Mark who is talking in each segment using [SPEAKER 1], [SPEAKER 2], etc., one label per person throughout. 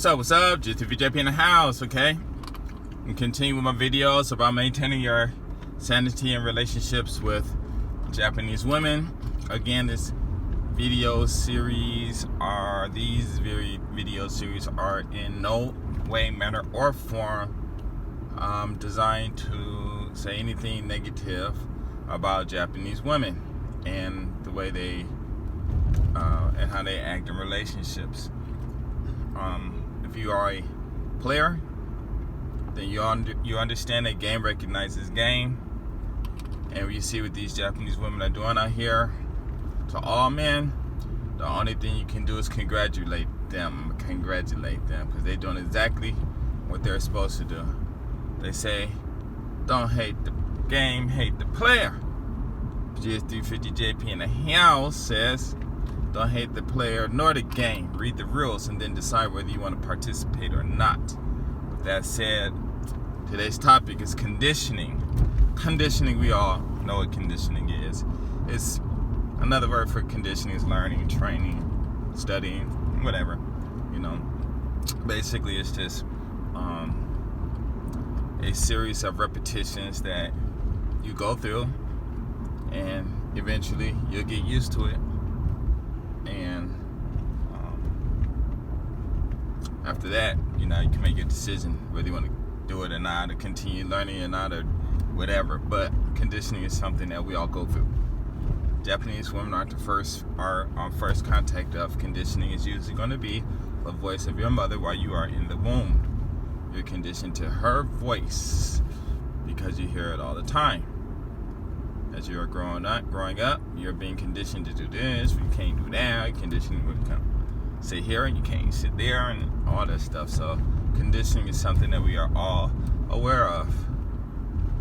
[SPEAKER 1] What's up? Just VJP in the house, okay? And continue with my videos about maintaining your sanity in relationships with Japanese women. Again, these video series are in no way, manner, or form designed to say anything negative about Japanese women and the way they and how they act in relationships. If you are a player, then you understand that game recognizes game. And you see what these Japanese women are doing out here to all men, the only thing you can do is congratulate them, because they're doing exactly what they're supposed to do. They say, don't hate the game, hate the player. GS350JP in the house says, don't hate the player nor the game. Read the rules and then decide whether you want to participate or not. With that said, today's topic is conditioning. Conditioning, we all know what conditioning is. It's another word for conditioning is learning, training, studying, whatever. Basically it's just a series of repetitions that you go through, and eventually you'll get used to it. And after that, you can make your decision whether you want to do it or not, or continue learning or not, or whatever. But conditioning is something that we all go through. Japanese women aren't our first contact of conditioning. Is usually going to be the voice of your mother while you are in the womb. You're conditioned to her voice because you hear it all the time. As you are growing up, you're being conditioned to do this, you can't do that. Conditioning would sit here and you can't sit there, and all that stuff. So conditioning is something that we are all aware of.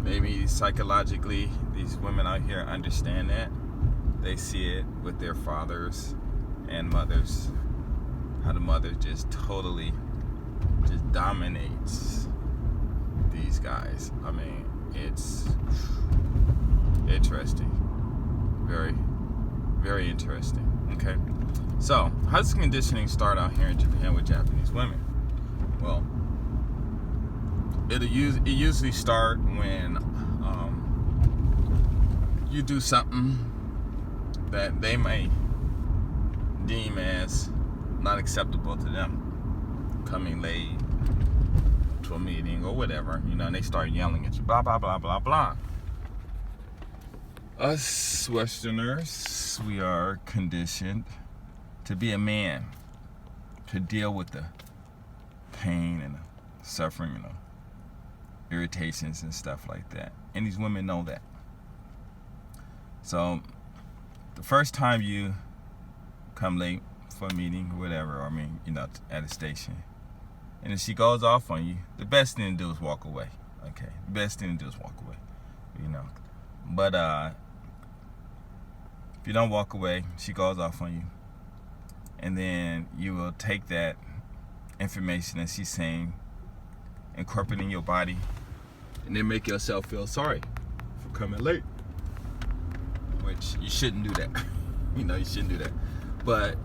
[SPEAKER 1] Maybe psychologically, these women out here understand that. They see it with their fathers and mothers, how the mother just totally dominates these guys. I mean, it's interesting. Very, very interesting. Okay. So, how does conditioning start out here in Japan with Japanese women? Well, it usually start when you do something that they may deem as not acceptable to them. Coming late to a meeting or whatever, and they start yelling at you, blah, blah, blah, blah, blah. Us Westerners, we are conditioned to be a man, to deal with the pain and the suffering and the irritations and stuff like that. And these women know that. So the first time you come late for a meeting or whatever, at a station, and if she goes off on you, the best thing to do is walk away. Okay, the best thing to do is walk away. But if you don't walk away, she goes off on you, and then you will take that information that she's saying, incorporate in your body, and then make yourself feel sorry for coming late. Which you shouldn't do that. You shouldn't do that. But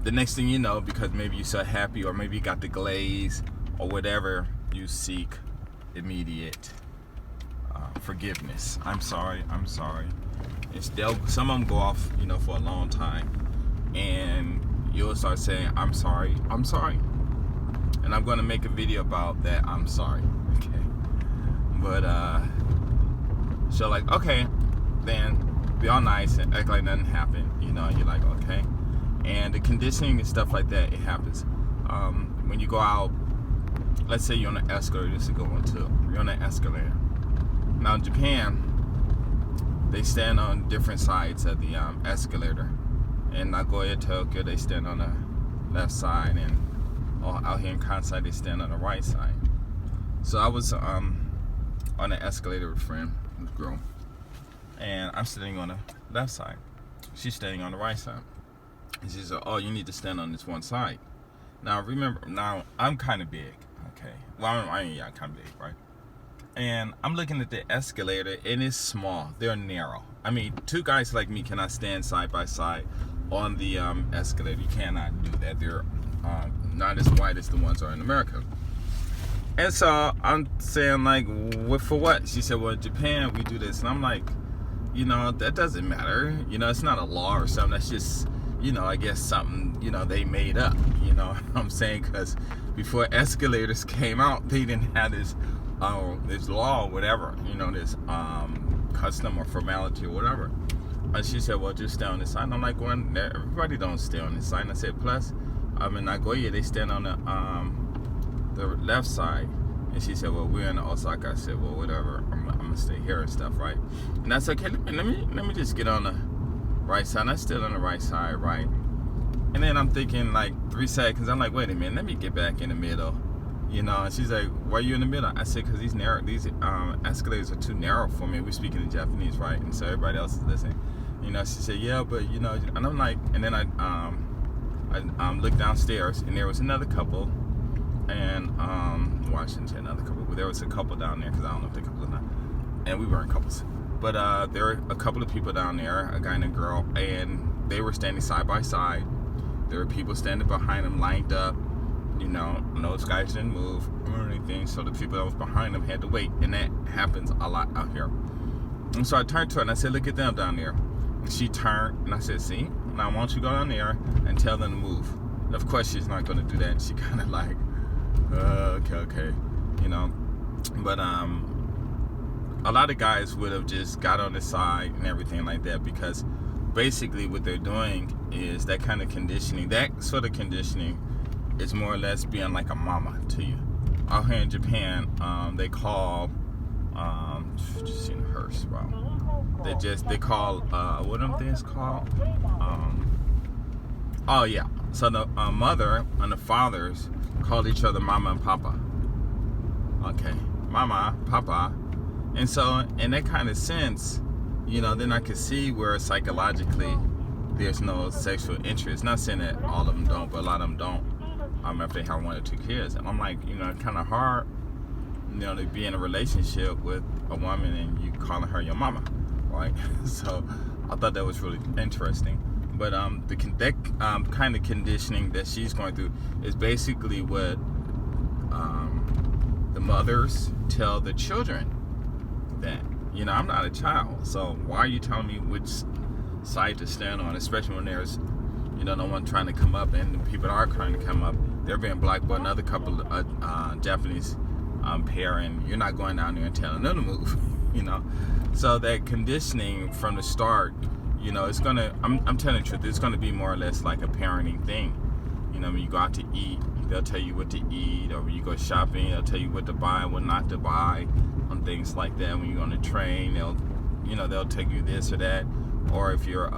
[SPEAKER 1] the next thing you know, because maybe you're so happy, or maybe you got the glaze or whatever, you seek immediate forgiveness. I'm sorry. And some of them go off, for a long time, and you'll start saying, I'm sorry. And I'm going to make a video about that. I'm sorry. Okay. But so okay, then be all nice and act like nothing happened. You're like, okay. And the conditioning and stuff like that, it happens. When you go out, let's say you're on an escalator, you're on an escalator. Now in Japan, they stand on different sides of the escalator. In Nagoya, Tokyo, they stand on the left side, and out here in Kansai, they stand on the right side. So I was on an escalator with a friend, a girl, and I'm sitting on the left side. She's standing on the right side. And she said, oh, you need to stand on this one side. Now, remember, I'm kind of big, okay? Well, I'm kind of big, right? And I'm looking at the escalator, and it's small. They're narrow. I mean, two guys like me cannot stand side by side on the escalator. You cannot do that. They're not as white as the ones are in America. And so I'm saying, like, what for what? She said, well, in Japan we do this. And I'm like, you know, that doesn't matter. You know, it's not a law or something. That's just, you know, I guess something, you know, they made up. You know what I'm saying? Because before escalators came out, they didn't have this law or whatever, you know, this custom or formality or whatever. And she said, well, just stay on this side. And I'm like, well, everybody don't stay on this side. And I said, plus, in Nagoya, they stand on the left side. And she said, well, we're in Osaka. I said, well, whatever, I'm gonna stay here and stuff, right? And I said, okay, let me just get on the right side. And I stood on the right side, right? And then I'm thinking, like, 3 seconds. I'm like, wait a minute, let me get back in the middle, you know? And she's like, why are you in the middle? I said, because these escalators are too narrow for me. We're speaking in Japanese, right? And so everybody else is listening. You know, she said, yeah, but, you know, and I'm like, and then I looked downstairs, and there was another couple, and, well, I shouldn't say another couple, but there was a couple down there, because I don't know if they're couples or not, and we weren't couples, but there were a couple of people down there, a guy and a girl, and they were standing side by side. There were people standing behind them, lined up, you know, those guys didn't move or anything, so the people that was behind them had to wait, and that happens a lot out here. And so I turned to her, and I said, look at them down there. And she turned, and I said, see, now why don't you go down there and tell them to move? And of course, she's not going to do that. And she kind of like, okay, you know. But a lot of guys would have just got on the side and everything like that, because basically what they're doing is that kind of conditioning. That sort of conditioning is more or less being like a mama to you. Out here in Japan, they call, just seen a hearse, wow. They call, what are things called? Oh yeah. So the mother and the fathers called each other mama and papa. Okay, mama, papa. And so in that kind of sense, you know, then I could see where psychologically there's no sexual interest. Not saying that all of them don't, but a lot of them don't. If they have 1 or 2 kids. And I'm like, you know, it's kind of hard, you know, to be in a relationship with a woman and you calling her your mama, right? So I thought that was really interesting. But that kind of conditioning that she's going through is basically what the mothers tell the children, that, you know, I'm not a child, so why are you telling me which side to stand on, especially when there's, you know, no one trying to come up, and the people that are trying to come up, they're being blocked by another couple Japanese pair, and you're not going down there and telling them to move, you know. So that conditioning from the start, you know, it's gonna, I'm telling the truth, it's gonna be more or less like a parenting thing. You know, when you go out to eat, they'll tell you what to eat, or when you go shopping, they'll tell you what to buy and what not to buy, on things like that. When you're on the train, they'll take you this or that. Or if you're,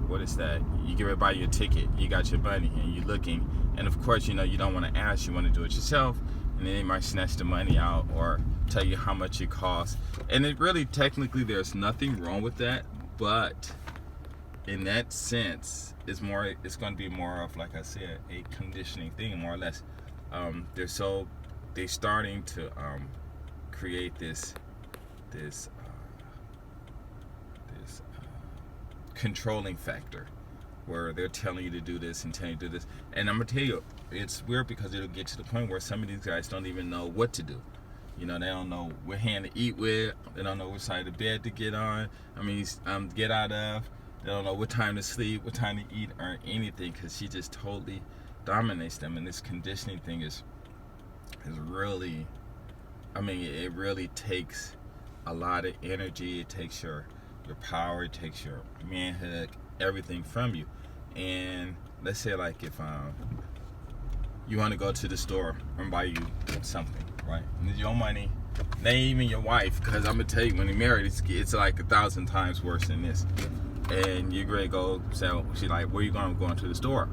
[SPEAKER 1] what is that? You get ready to buy your ticket, you got your money, and you're looking, and of course, you know, you don't want to ask, you want to do it yourself, and then they might snatch the money out or tell you how much it costs. And it really, technically, there's nothing wrong with that, but in that sense, it's going to be more of, like I said, a conditioning thing, more or less. They're starting to create this controlling factor, where they're telling you to do this and telling you to do this. And I'm gonna tell you, it's weird, because it'll get to the point where some of these guys don't even know what to do. You know, they don't know what hand to eat with. They don't know which side of the bed to get on. Get out of. They don't know what time to sleep, what time to eat, or anything, because she just totally dominates them. And this conditioning thing is really, it really takes a lot of energy. It takes your power, it takes your manhood, everything from you. And let's say, like, if you want to go to the store and buy you something, right? And it's your money, not even your wife, because I'm gonna tell you, when you're married, it's like 1,000 times worse than this. And you're ready to go, so she's like, where you going? I'm going to the store.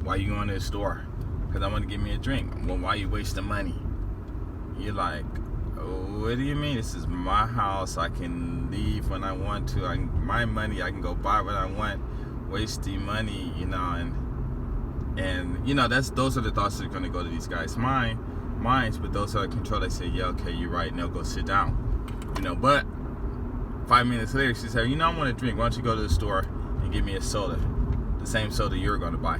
[SPEAKER 1] Why are you going to the store? Because I want to get me a drink. Well, why are you wasting money? You're like, what do you mean? This is my house. I can leave when I want to. My money, I can go buy what I want. Wasting money, you know, and you know, those are the thoughts that are going to go to these guys' minds. But those are the control. They say, yeah, okay, you're right. Now go sit down. You know, but 5 minutes later, she said, you know, I want a drink. Why don't you go to the store and get me a soda, the same soda you're going to buy?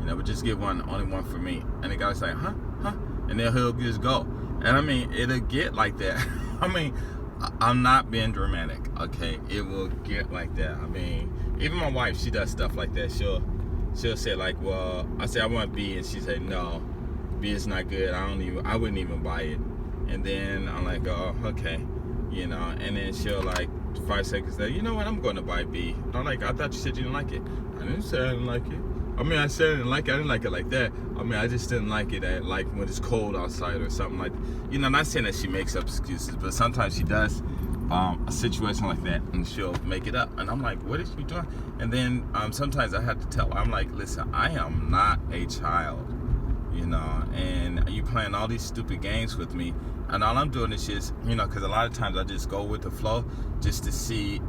[SPEAKER 1] but just get one, only one for me. And the guy's like, huh, and then he'll just go. And I mean, it'll get like that. I mean, I'm not being dramatic, okay? It will get like that. I mean, even my wife, she does stuff like that. She'll say like, well, I say I want B, and she say no, B is not good. I wouldn't even buy it. And then I'm like, oh, okay, and then she'll like 5 seconds later, you know what, I'm going to buy B. I'm like, I thought you said you didn't like it. I didn't say I didn't like it. I mean, I said I didn't like it. I didn't like it like that. I mean, I just didn't like it at like when it's cold outside or something like, not saying that she makes up excuses, but sometimes she does a situation like that, and she'll make it up. And I'm like, what is she doing? And then sometimes I have to tell her, I'm like, listen, I am not a child, and you playing all these stupid games with me. And all I'm doing is just, because a lot of times I just go with the flow just to see,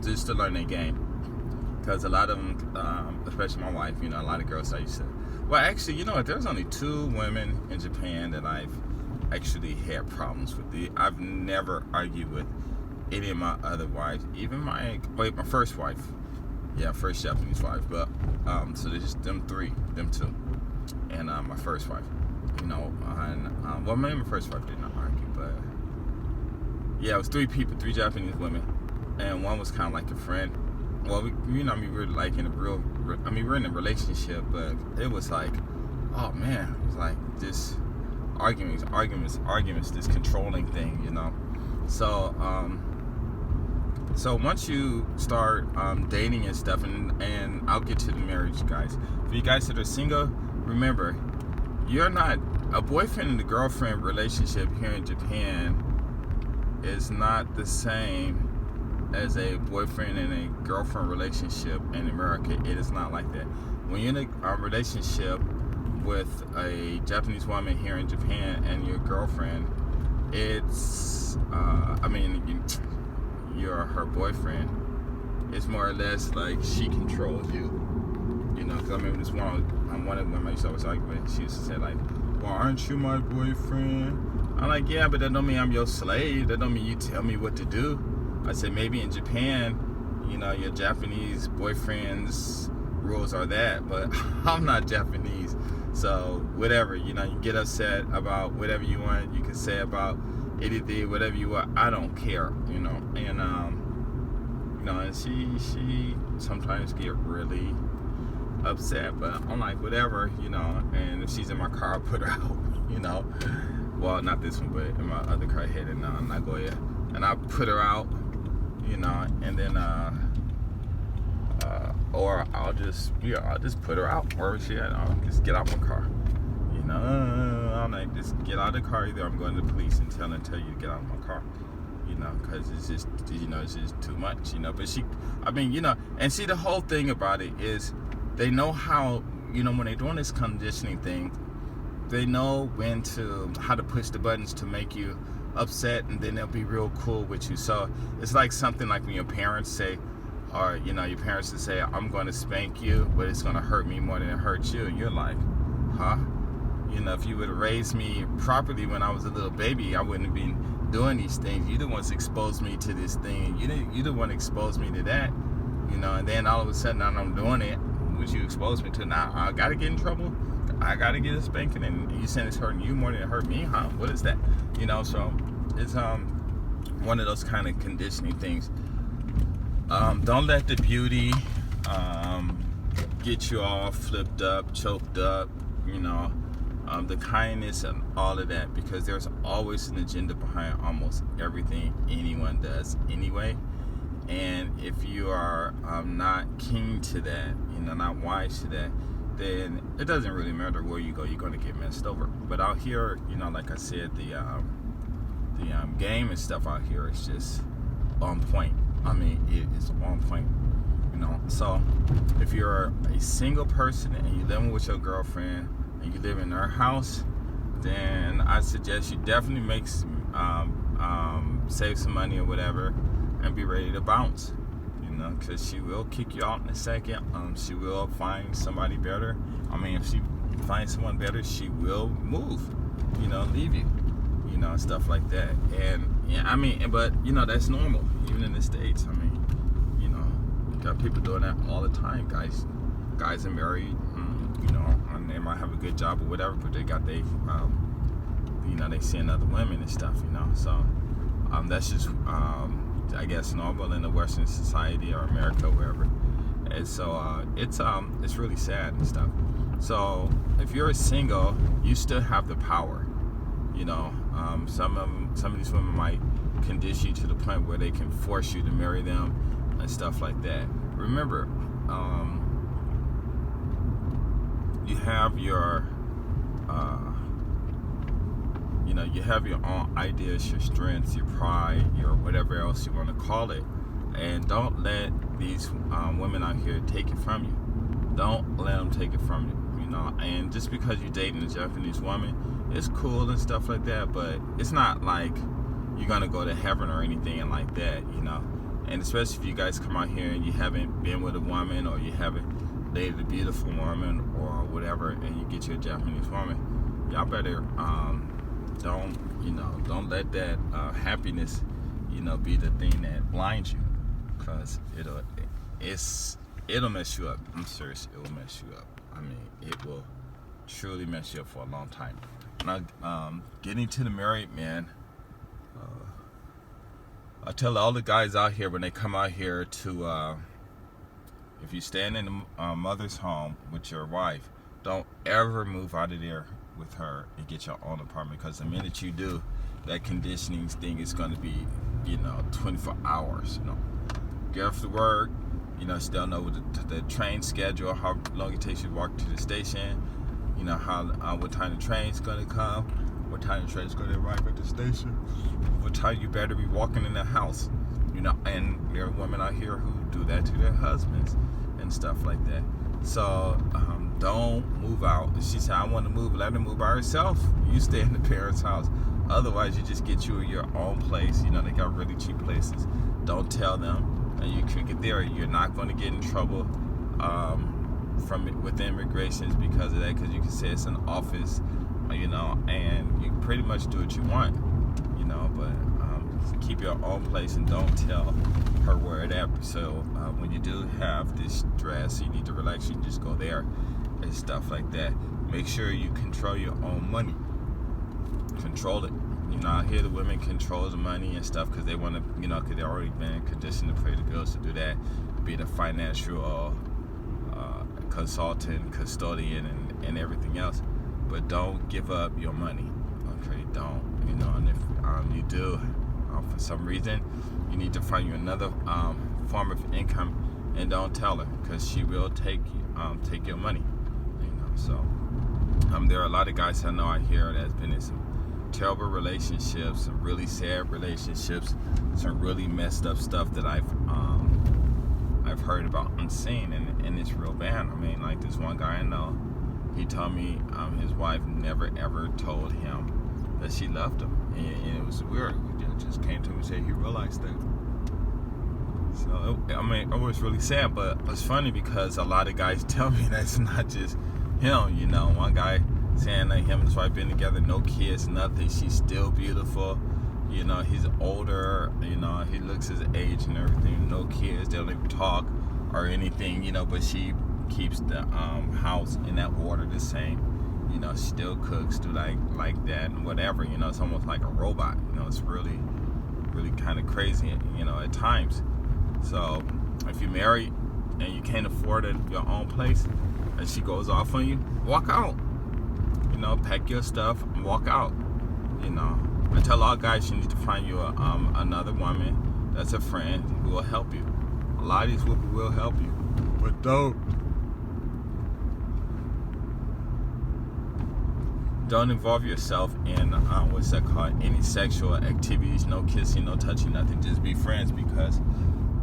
[SPEAKER 1] just to learn their game. Because a lot of them, especially my wife, a lot of girls I used to. Well, actually, there's only 2 women in Japan that I've actually had problems with. I've never argued with any of my other wives, even my first wife. Yeah, first Japanese wife. But, so there's just them 3, them 2. And my first wife, and, well, maybe my first wife did not argue, but, yeah, it was 3 people, 3 Japanese women. And one was kind of like a friend. Well, we were like in we're in a relationship, but it was like, oh man, it was like this arguments, this controlling thing, So, so once you start dating and stuff, and I'll get to the marriage, guys. For you guys that are single, remember, you're not a boyfriend and a girlfriend relationship here in Japan is not the same as a boyfriend and a girlfriend relationship in America. It is not like that. When you're in a relationship with a Japanese woman here in Japan and your girlfriend, it's you're her boyfriend. It's more or less like she controls you. Because I remember this one of the women I used to always argue with, she used to say like, well, aren't you my boyfriend? I'm like, yeah, but that don't mean I'm your slave. That don't mean you tell me what to do. I said, maybe in Japan, your Japanese boyfriend's rules are that, but I'm not Japanese. So whatever, you get upset about whatever you want. You can say about anything, whatever you want. I don't care, And, and she sometimes get really upset, but I'm like, whatever, and if she's in my car, I'll put her out, Well, not this one, but in my other car headed in Nagoya. And I put her out, and then or I'll just put her out wherever she at. I'll just get out my car, I'm like, just get out of the car. Either I'm going to the police and tell you to get out of my car, because it's just it's just too much, But she, and see, the whole thing about it is they know how, when they're doing this conditioning thing, they know how to push the buttons to make you upset, and then they'll be real cool with you. So it's like something like when your parents say, or your parents will say, I'm going to spank you, but it's going to hurt me more than it hurts you. And you're like, huh? If you would have raised me properly when I was a little baby, I wouldn't have been doing these things. You the ones exposed me to this thing. You the one exposed me to that. And then all of a sudden now I'm doing it, which you exposed me to. Now I gotta get in trouble. I gotta get a spanking, and you saying it's hurting you more than it hurt me, huh? What is that? So it's one of those kind of conditioning things. Don't let the beauty get you all flipped up, choked up, the kindness and all of that, because there's always an agenda behind almost everything anyone does anyway. And if you are not keen to that, not wise to that, then it doesn't really matter where you go, you're going to get messed over. But out here, like I said, the game and stuff out here is just on point. It is on point. So if you're a single person and you're living with your girlfriend and you live in her house, then I suggest you definitely save some money or whatever and be ready to bounce, because she will kick you out in a second. She will find somebody better. If she finds someone better, she will move, leave you, and stuff like that. And yeah, but that's normal, even in the States. You got people doing that all the time. Guys are married, you know, and they might have a good job or whatever, but they got they they seeing other women and stuff, you know. So that's just I guess normal in the Western society or America, wherever. And so it's really sad and stuff. So if you're single, you still have the power. You know, some of these women might condition you to the point where they can force you to marry them and stuff like that. Remember, you have your you have your own ideas, your strengths, your pride, your whatever else you want to call it, and don't let these women out here take it from you. Don't let them take it from you. You know, and just because you're dating a Japanese woman, it's cool and stuff like that, but it's not like you're gonna go to heaven or anything like that, you know. And especially if you guys come out here and you haven't been with a woman, or you haven't dated a beautiful woman or whatever, and you get you a Japanese woman, y'all better don't let that happiness, be the thing that blinds you, because it'll mess you up. I'm serious, it will mess you up. I mean, it will truly mess you up for a long time. Now, getting to the married man, I tell all the guys out here when they come out here to, if you stand in a mother's home with your wife, don't ever move out of there with her and get your own apartment, because the minute you do, that conditioning thing is going to be, 24 hours. Get off to work, still know the train schedule, how long it takes you to walk to the station, what time the train's going to come, what time the train's going to arrive at the station, what time you better be walking in the house, and there are women out here who do that to their husbands and stuff like that. So don't move out. She said, I want to move. Let her move by herself. You stay in the parents' house. Otherwise, you just get you your own place. They got really cheap places. Don't tell them, and you can get there. You're not going to get in trouble with immigrations because of that, because you can say it's an office, and you can pretty much do what you want, but keep your own place and don't tell her where it at. So when you do have this stress, you need to relax, you just go there and stuff like that. Make sure you control your own money. Control it. I hear the women control the money and stuff because they want to, because they've already been conditioned to pay the bills to do that, be the financial consultant, custodian, and everything else. But don't give up your money. Okay, don't. And if you do, for some reason, you need to find you another form of income, and don't tell her, because she will take your money. So there are a lot of guys I know out here that's been in some terrible relationships, some really sad relationships, some really messed up stuff that I've heard about and seen, and it's real bad. I mean, like this one guy I know, he told me his wife never ever told him that she loved him, and it was weird. It just came to him and said he realized that. So it was really sad, but it's funny because a lot of guys tell me that's not just him. One guy saying that him and his wife been together, no kids, nothing. She's still beautiful. He's older. He looks his age and everything. No kids. They don't even talk or anything. But she keeps the house in that order the same. Still cooks, do like that and whatever. It's almost like a robot. It's really, really kind of crazy. At times. So if you're married and you can't afford your own place, and she goes off on you, walk out. Pack your stuff and walk out. I tell all guys, you need to find you another woman that's a friend who will help you. A lot of these women will help you, but don't involve yourself in what's that called? Any sexual activities. No kissing, no touching, nothing. Just be friends, because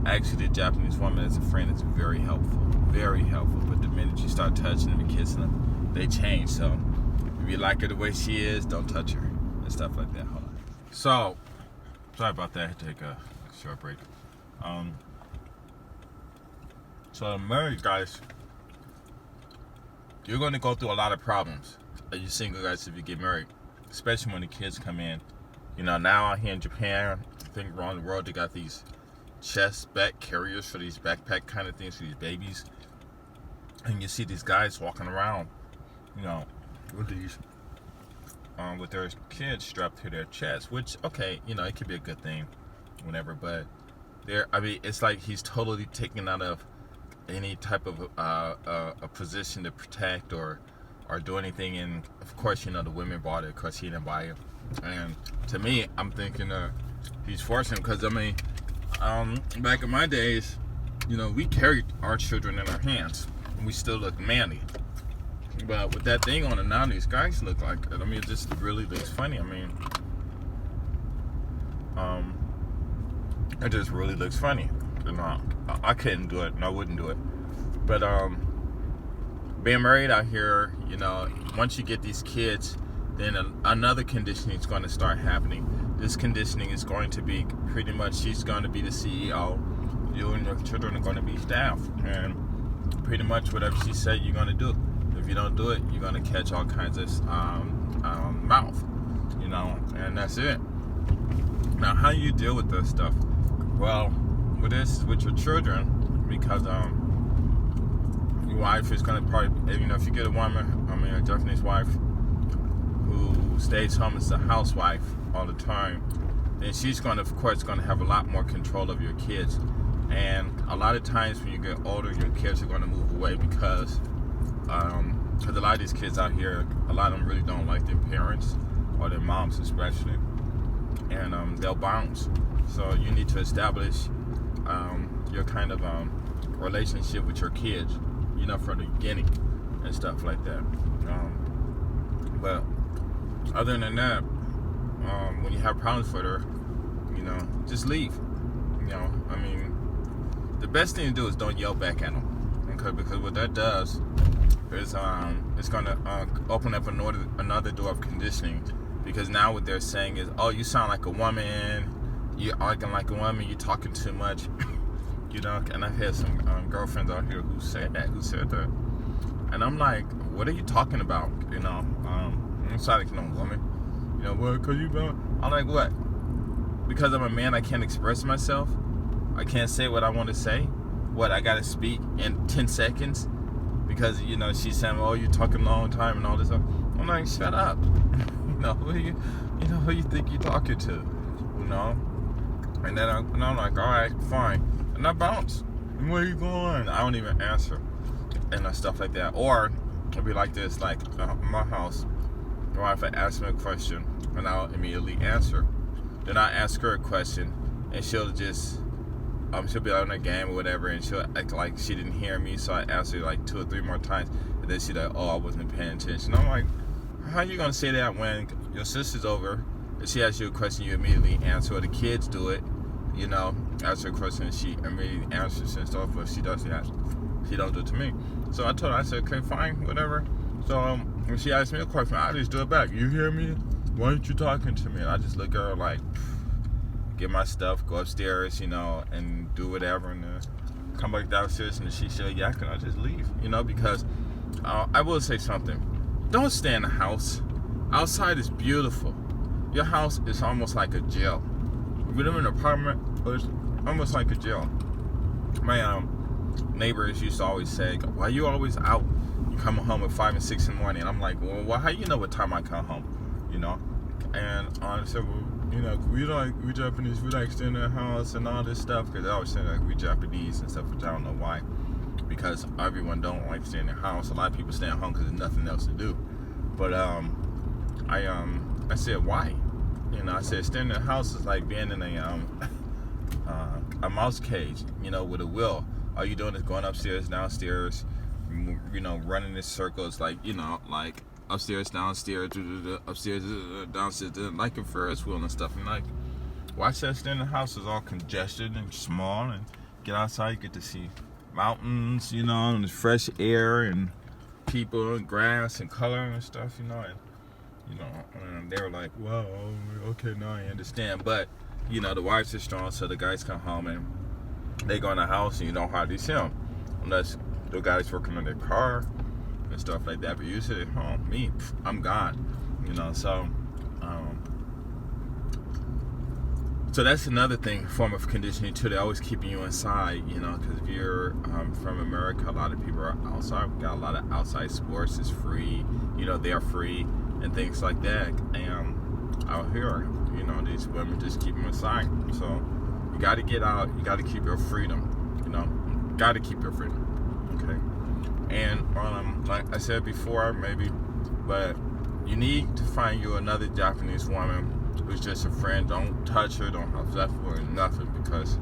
[SPEAKER 1] actually the Japanese woman as a friend is very helpful. Very helpful. But the minute you start touching them and kissing them, they change. So if you like her the way she is, don't touch her and stuff like that. Hold on. So, sorry about that. I had to take a short break. So married guys, you're going to go through a lot of problems. You single guys, if you get married, especially when the kids come in. Now out here in Japan, I think around the world, they got these chest back carriers for these backpack kind of things for these babies. and you see these guys walking around, you know, with these with their kids strapped to their chest, which, okay, you know, it could be a good thing, whatever, but I mean, it's like he's totally taken out of any type of a position to protect or do anything. And of course, you know, the women bought it because he didn't buy it. And to me, I'm thinking he's forcing, because I mean, back in my days, you know, we carried our children in our hands and we still look manly. But with that thing on it now, these guys look like, I mean, it just really looks funny. I mean, it just really looks funny. You know, I couldn't do it and I wouldn't do it. But being married out here, you know, once you get these kids, then another conditioning is going to start happening. This conditioning is going to be pretty much, she's going to be the CEO. You and your children are going to be staff. And pretty much whatever she said, you're going to do. If you don't do it, you're going to catch all kinds of mouth, you know, and that's it. Now, how you deal with this stuff? Well, with your children, because your wife is going to probably, you know, if you get a woman, I mean, a Japanese wife who stays home as a housewife all the time, then she's going to, of course, going to have a lot more control of your kids. And a lot of times when you get older, your kids are going to move away because a lot of these kids out here, a lot of them really don't like their parents or their moms especially, and they'll bounce. So you need to establish your kind of relationship with your kids, you know, from the beginning and stuff like that. But other than that, when you have problems with her, you know, just leave. You know, I mean, the best thing to do is don't yell back at them, okay? Because what that does is it's going to open up another door of conditioning. Because now what they're saying is, oh, you sound like a woman, you're acting like a woman, you're talking too much, you know. And I've had some girlfriends out here who said that, and I'm like, what are you talking about? You know, I'm sorry, like no woman, you know, what? Cause you know, I'm like, what? Because I'm a man, I can't express myself. I can't say what I want to say. What, I gotta speak in 10 seconds? Because, you know, she's saying, oh, you're talking a long time and all this stuff. I'm like, shut up. You know, who you think you're talking to? You know? And then I'm like, all right, fine. And I bounce. Where you going? I don't even answer. And stuff like that. Or it'll be like this, like in my house, my wife would ask me a question and I'll immediately answer. Then I ask her a question and she'll just she'll be on her game or whatever, and she'll act like she didn't hear me, so I asked her like 2 or 3 more times, and then she's like, oh, I wasn't paying attention. I'm like, how you gonna say that when your sister's over and she asks you a question, you immediately answer, or the kids do it, you know, ask her a question and she immediately answers and stuff, but she doesn't she don't do it to me. So I told her, I said, okay, fine, whatever. So when she asked me a question, I just do it back. You hear me? Why aren't you talking to me? And I just look at her like, get my stuff, go upstairs, you know, and do whatever, and come back downstairs, and she said, yeah, can I just leave? You know, because I will say something. Don't stay in the house. Outside is beautiful. Your house is almost like a jail. If you live in an apartment, it's almost like a jail. My neighbors used to always say, why are you always out? You come home at 5 and 6 in the morning. And I'm like, well, how you know what time I come home? You know? And I said, well, you know, we Japanese, we like staying in the house and all this stuff, because they always say like we Japanese and stuff, which I don't know why, because everyone don't like staying in the house. A lot of people stay at home because there's nothing else to do. But I said, why? You know, I said staying in the house is like being in a mouse cage, you know, with a wheel. All you doing is going upstairs, downstairs, you know, running in circles, like, you know, like upstairs, downstairs, upstairs, downstairs, like a Ferris wheel and stuff. And like, why should I stay in the house? It's all congested and small, and get outside, you get to see mountains, you know, and fresh air and people and grass and color and stuff, you know. And you know, and they were like, well, okay, now I understand. But you know, the wives are strong, so the guys come home and they go in the house and you don't hardly see them unless the guys working on their car and stuff like that. But usually at home, I'm gone, you know. So So that's another thing, form of conditioning too. They're always keeping you inside, because if you're from America, a lot of people are outside. We got a lot of outside sports. It's free, they are free and things like that. And out here, these women just keep them inside. So you got to get out. You got to keep your freedom. Got to keep your freedom. Okay. And like I said before, maybe, but you need to find you another Japanese woman who's just a friend. Don't touch her, don't have sex with her, nothing, because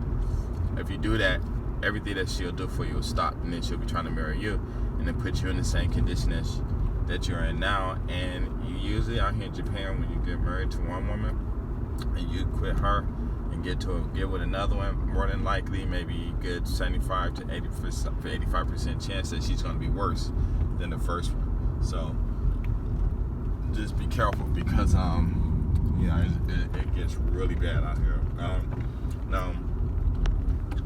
[SPEAKER 1] if you do that, everything that she'll do for you will stop, and then she'll be trying to marry you and then put you in the same condition that you're in now. And you usually out here in Japan, when you get married to one woman and you quit her and get with another one, more than likely maybe good 75 to 85% chance that she's going to be worse than the first one. So just be careful, because it gets really bad out here. Now,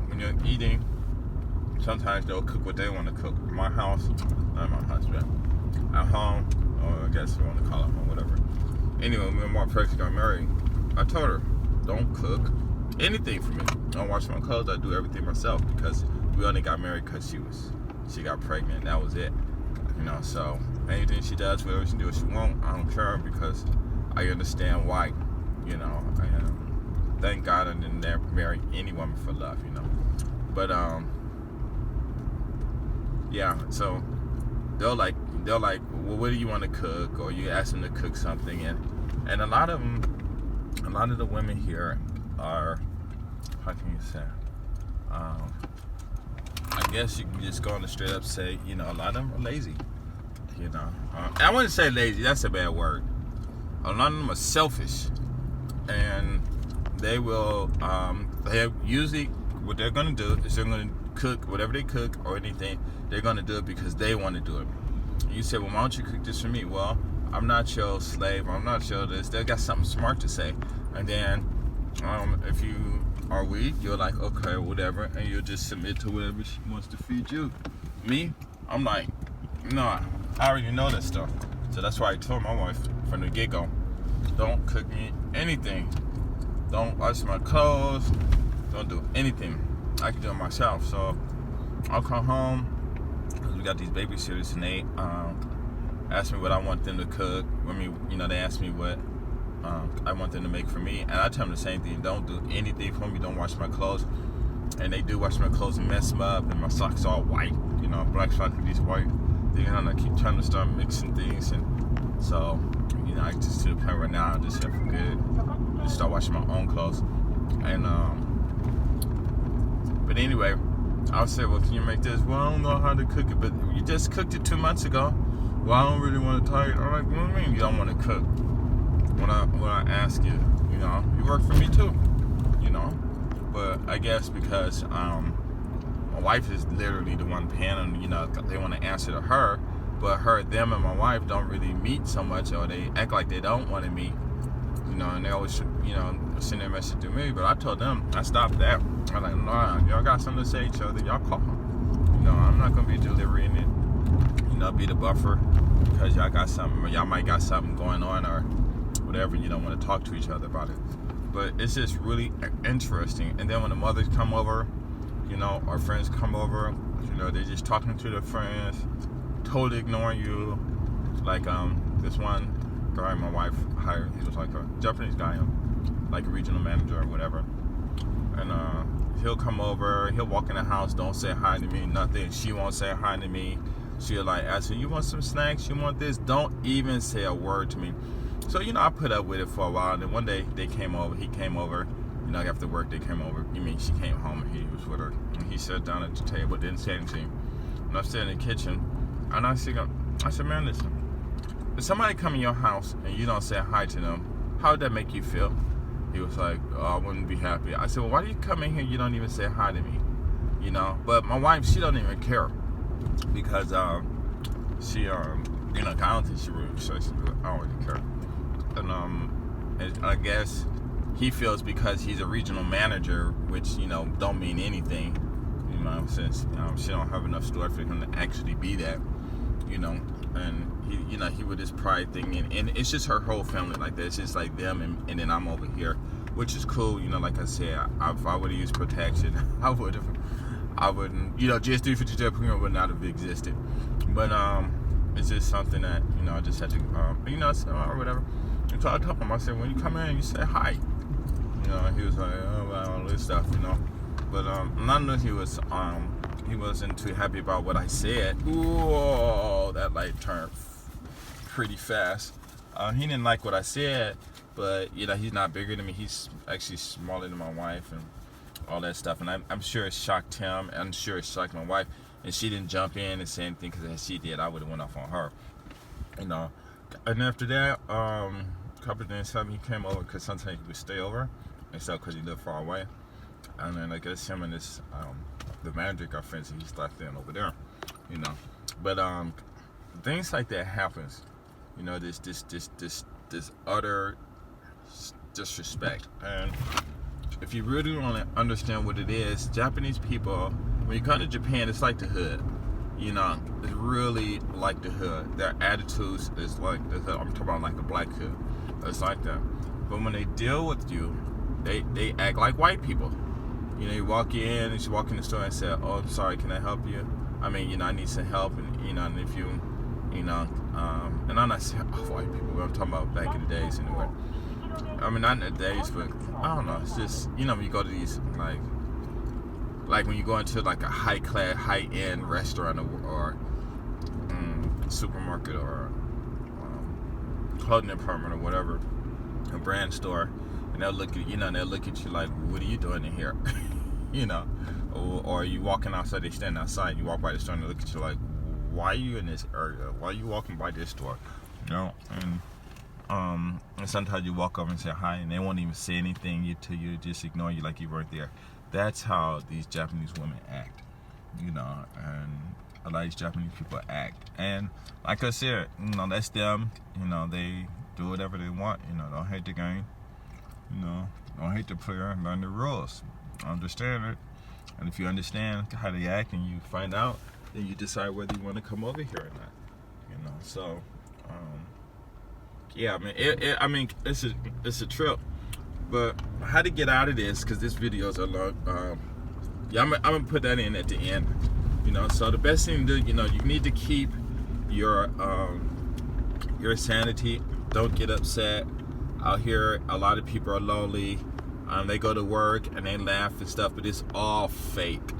[SPEAKER 1] when you're eating, sometimes they'll cook what they want to cook. My house, not my husband, at home, or I guess you want to call it home, whatever. Anyway, when my person got married, I told her, don't cook anything for me. Don't wash my clothes. I do everything myself, because we only got married because she got pregnant. That was it. So anything she does, whatever she do, what she won't, I don't care, because I understand why. Thank God I didn't marry any woman for love. But yeah. So they'll like, well, what do you want to cook? Or you ask them to cook something, and a lot of the women here are, how can you say? I guess you can just go on and straight up say, a lot of them are lazy. I wouldn't say lazy. That's a bad word. A lot of them are selfish, and they will. They usually, what they're going to do is they're going to cook whatever they cook or anything. They're going to do it because they want to do it. You say, well, why don't you cook this for me? Well, I'm not your slave. I'm not your this. They got something smart to say, and then if you are weak, you're like, okay, whatever, and you'll just submit to whatever she wants to feed you. Me, I'm like, no, I already know that stuff. So that's why I told my wife from the get-go, don't cook me anything. Don't wash my clothes. Don't do anything. I can do it myself. So I'll come home, because we got these babysitters, and they ask me what I want them to cook. They ask me what I want them to make for me, and I tell them the same thing. Don't do anything for me. Don't wash my clothes. And they do wash my clothes and mess them up, and my socks all white. Black socks with these white. I keep trying to start mixing things, and so I just to the point right now I just have for good. Just start washing my own clothes, and but anyway, I'll say, well, can you make this? Well, I don't know how to cook it, but you just cooked it 2 months ago. Well, I don't really want to tell you. I'm like, what do you mean you don't want to cook? When I ask you, you work for me too, But I guess because my wife is literally the one paying them, they want to answer to her, but them and my wife don't really meet so much, or they act like they don't want to meet, and they always, send their message to me. But I told them, I stopped that. I'm like, nah, y'all got something to say to each other, y'all call them. I'm not going to be delivering it, be the buffer, because y'all got something, or y'all might got something going on, or whatever, you don't want to talk to each other about it. But it's just really interesting. And then when the mothers come over, our friends come over, they're just talking to their friends, totally ignoring you. Like this one guy my wife hired, he was like a Japanese guy, like a regional manager or whatever. And he'll come over, he'll walk in the house, don't say hi to me, nothing. She won't say hi to me. She'll like ask me, you want some snacks? You want this? Don't even say a word to me. So, I put up with it for a while. And then one day he came over, after work they came over. She came home and he was with her. And he sat down at the table, didn't say anything. And I'm sitting in the kitchen, and I said, man, listen, if somebody come in your house and you don't say hi to them, how would that make you feel? He was like, oh, I wouldn't be happy. I said, well, why do you come in here, you don't even say hi to me? But my wife, she don't even care, because she I don't think she really says, I don't really care. And I guess he feels because he's a regional manager, which don't mean anything, since she don't have enough story for him to actually be that, and he with his pride thing, and it's just her whole family like that. It's just like them, and then I'm over here, which is cool. Like I said, if I would have used protection, I wouldn't, just 350 would not have existed. But it's just something that I just had to, or whatever. And so I told him, I said, when you come in, you say hi. He was like, oh, well, all this stuff, But none of he wasn't too happy about what I said. Ooh, that light turned pretty fast. He didn't like what I said, but he's not bigger than me. He's actually smaller than my wife and all that stuff. And I'm sure it shocked him. I'm sure it shocked my wife. And she didn't jump in and say anything, because if she did, I would have went off on her. And after that, a couple of days later, he came over, because sometimes he would stay over and stuff because he lived far away. And then I guess him and this the manager got friends, and he started staying over there. But things like that happens. This utter disrespect. And if you really want to understand what it is, Japanese people, when you come to Japan, it's like the hood. It's really like the hood. Their attitudes is like the hood. I'm talking about like the black hood. It's like that. But when they deal with you, they act like white people. You walk in, and you walk in the store and say, oh, I'm sorry, can I help you? I mean, I need some help. And, and if you, and I'm not saying white people, but I'm talking about back in the days anyway. I mean, not in the days, but I don't know. It's just, when you go to these, like when you go into like a high-class, high-end restaurant or supermarket or clothing department or whatever, a brand store, and they'll look at you like, what are you doing in here? Or you walking outside, they stand outside, you walk by the store and they look at you like, why are you in this area? Why are you walking by this store? And sometimes you walk over and say hi, and they won't even say anything to you, just ignore you like you weren't there. That's how these Japanese women act, and a lot of these Japanese people act. And like I said, that's them. They do whatever they want. Don't hate the game. Don't hate the player. Learn the rules. Understand it. And if you understand how they act and you find out, then you decide whether you want to come over here or not. So, yeah, I mean, it's a trip. But how to get out of this, because this video is a long, I'm gonna put that in at the end. So the best thing to do, you need to keep your sanity. Don't get upset. Out here, a lot of people are lonely. They go to work and they laugh and stuff, but it's all fake.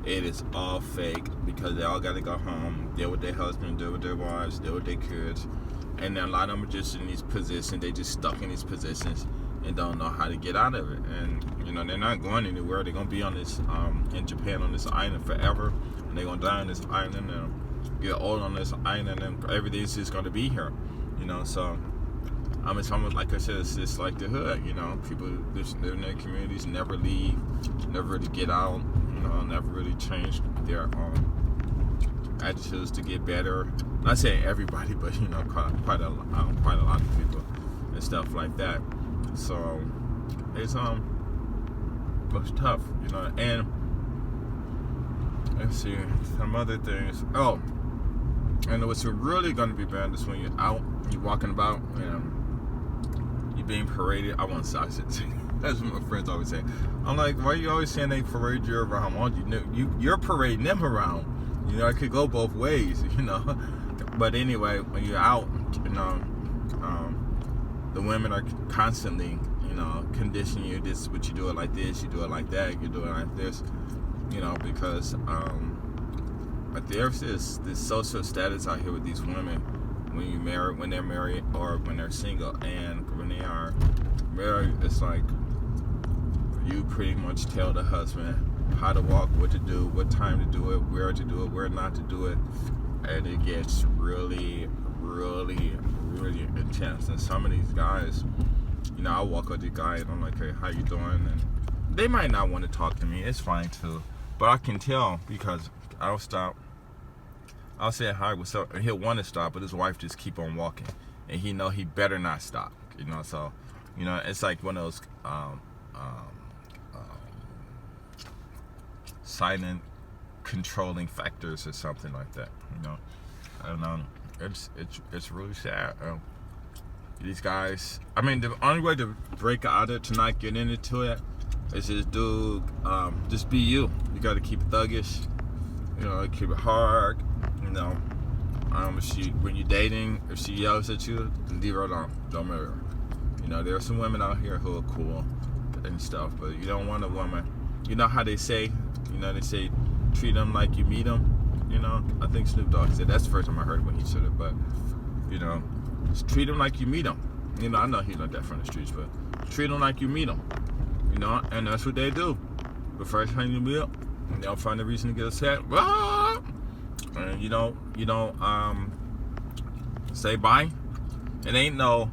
[SPEAKER 1] It is all fake, because they all got to go home, deal with their husband, deal with their wives, deal with their kids. And then a lot of them are just in these positions. They just stuck in these positions and don't know how to get out of it. And they're not going anywhere. They're gonna be on this in Japan, on this island forever, and they're gonna die on this island and get old on this island, and everything's just gonna be here. So it's almost like I said, it's just like the hood. People just live in their communities, never leave, never really get out. Never really change their attitudes to get better. Not saying everybody, but quite a lot of people and stuff like that. So it's tough, And let's see some other things. Oh, and what's really going to be bad is when you're out, you're walking about, you're being paraded. I want to say. That's what my friends always say. I'm like, why are you always saying they parade you around? Why don't you're parading them around? I could go both ways, But anyway, when you're out, the women are constantly, conditioning you. This is what you do it like this, you do it like that, you do it like this, because there's this social status out here with these women when they're married or when they're single, and when they are married, it's like you pretty much tell the husband how to walk, what to do, what time to do it, where to do it, where not to do it, and it gets really, really, really intense. And some of these guys, I walk up to the guy and I'm like, hey, how you doing? And they might not want to talk to me. It's fine too, but I can tell, because I'll stop. I'll say hi, what's up, and he'll want to stop, but his wife just keep on walking, and he better not stop. So it's like one of those silent controlling factors or something like that. I don't know. It's really sad. these guys, I mean, the only way to break out of it, to not get into it, is just be you. You got to keep it thuggish, keep it hard, when you're dating, if she yells at you, leave her alone. Don't marry her. There are some women out here who are cool and stuff, but you don't want a woman. You know how they say, treat them like you meet them. I think Snoop Dogg said that's the first time I heard it when he said it, but just treat them like you meet them. I know he learned that from the streets, but treat them like you meet them. And that's what they do. The first time you meet them, they'll find a reason to get upset. And you don't say bye. It ain't no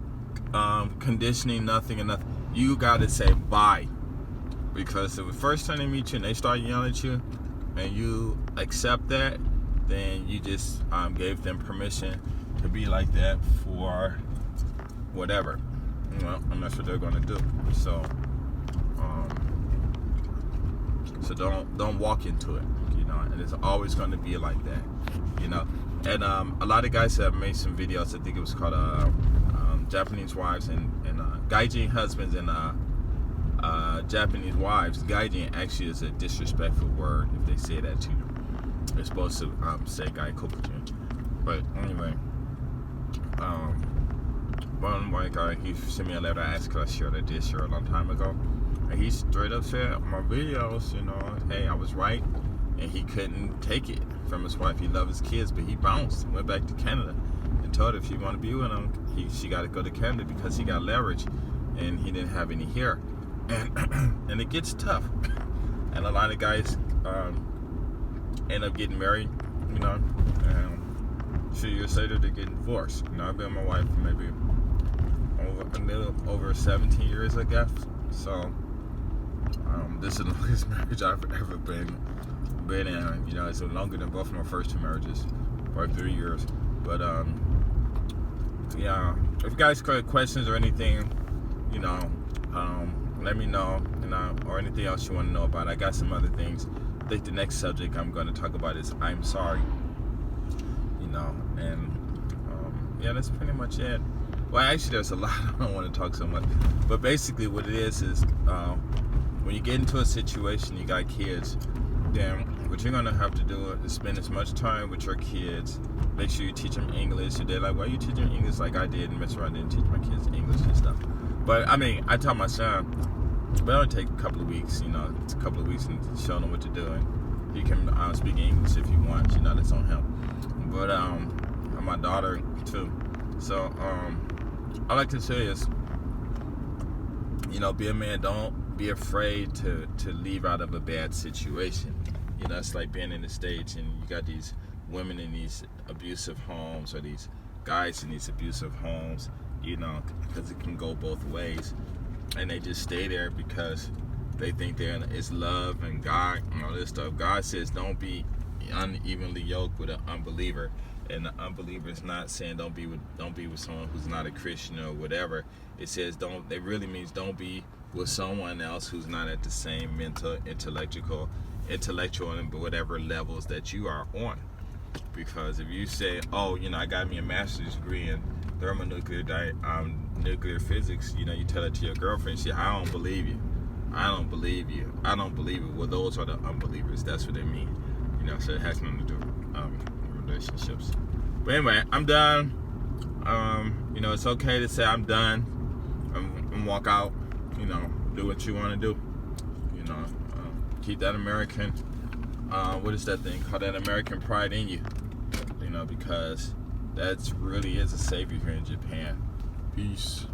[SPEAKER 1] conditioning, nothing. You gotta say bye, because if the first time they meet you and they start yelling at you, and you accept that, then you just gave them permission to be like that for whatever. And that's what they're gonna do. So don't walk into it. And it's always gonna be like that. And a lot of guys have made some videos. I think it was called Japanese wives and gaijin husbands and Japanese wives. Gaijin actually is a disrespectful word if they say that to you. They're supposed to say gai kokujin. But anyway, one white guy, he sent me a letter. I asked because I did share a long time ago. And he straight up said, my videos, hey, I was right. And he couldn't take it from his wife. He loved his kids, but he bounced, went back to Canada, and told her if she wanted to be with him, she got to go to Canada because he got leverage, and he didn't have any hair, and it gets tough. And a lot of guys end up getting married, and a few years later they're getting divorced. I've been with my wife for maybe over 17 years, I guess. So this is the longest marriage I've ever been in. It's longer than both of my first two marriages, probably 3 years. But yeah, if you guys got questions or anything, let me know, or anything else you want to know about. I got some other things. I think the next subject I'm going to talk about is I'm sorry. And yeah, that's pretty much it. Well, actually, there's a lot. I don't want to talk so much, but basically, what it is when you get into a situation, you got kids, then what you're gonna have to do is spend as much time with your kids. Make sure you teach them English. They're like, why are you teaching English like I did? And mess around and didn't teach my kids English and stuff. But I mean, I taught my son, but it'll take a couple of weeks. It's a couple of weeks and show him what to do. And he can speak English if he wants. That's on him. But my daughter too. So I like to say is, be a man. Don't be afraid to leave out of a bad situation. It's like being in the States and you got these women in these abusive homes, or these guys in these abusive homes, because it can go both ways, and they just stay there because they think it's love and God and all this stuff. God says don't be unevenly yoked with an unbeliever, and the unbeliever is not saying don't be with someone who's not a Christian or whatever. It says it really means don't be with someone else who's not at the same mental, intellectual and whatever levels that you are on. Because if you say, I got me a master's degree in thermonuclear nuclear physics, you tell it to your girlfriend, she, I don't believe you. I don't believe it. Well, those are the unbelievers. That's what they mean. So it has nothing to do with relationships. But anyway, I'm done. It's okay to say I'm done and walk out. Do what you want to do. Keep that American, what is that thing called? That American pride in you. Because that really is a savior here in Japan. Peace.